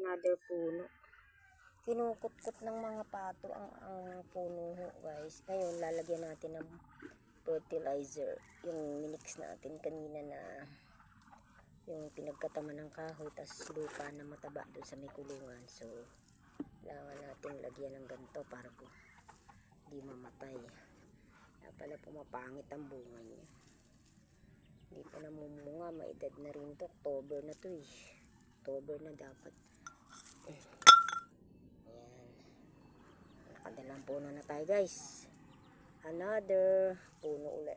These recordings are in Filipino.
another puno. Kinukot-kot ng mga pato ang puno ho, guys. Ngayon, lalagyan natin ng fertilizer. Yung minix natin kanina na yung pinagkatama ng kahoy, tas lupa na mataba doon sa may kulungan. So, kailangan natin lagyan ng ganito para ko hindi mamatay. Kaya pala pumapangit ang bunga niya. Hindi pa namumunga, may edad na rin to. October na to eh. October na dapat. Ayan. Nakadalang puno na tayo, guys. Another puno ulit.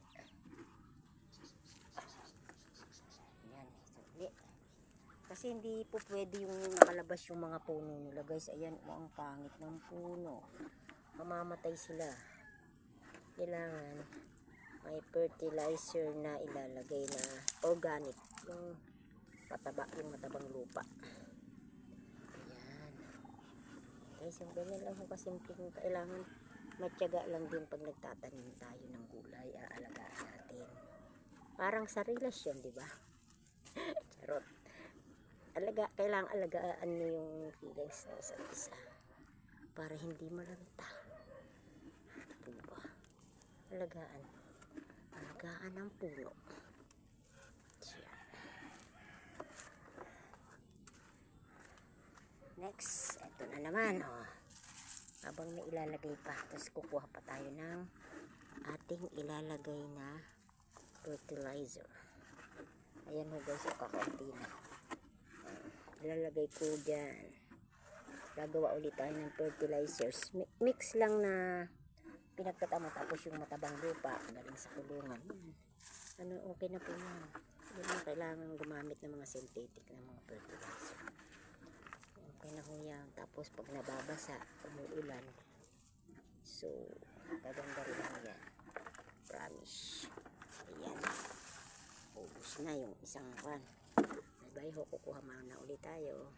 Ayan. Kasi hindi po pwede yung nakalabas yung mga puno nila, guys. Ayan, ang pangit ng puno. Mamamatay sila. Kailangan may fertilizer na ilalagay na organic. Yung pataba, yung matabang lupa. Ayan. Guys, yung ganyan lang yung kasimpleng kailangan matyaga lang din pag nagtatanim tayo ng gulay, aalagaan natin. Parang sa relasyon, di ba? Charot. Kailangan alagaan nyo yung feelings ng isa't isa para hindi malanta. Diba? Alagaan ang puno. Next, ito na naman, oh. Habang may ilalagay pa, tapos kukuha pa tayo ng ating ilalagay na fertilizer. Ayan ho, guys, yung kakaunti na. Ilalagay ko dyan. Gagawa ulit tayo ng fertilizers. Mix lang na pinagkatama, tapos yung matabang lupa galing sa kulungan. Ano, okay na po yan. Hindi na kailangan gumamit ng mga synthetic na mga fertilizer. Okay na ho yan. Tapos pag nababasa, umuulan, so gaganda rin ho yan. Promise. Ayan. Ubus na yung isang kan. Bye ho, kukuha muna ulit tayo.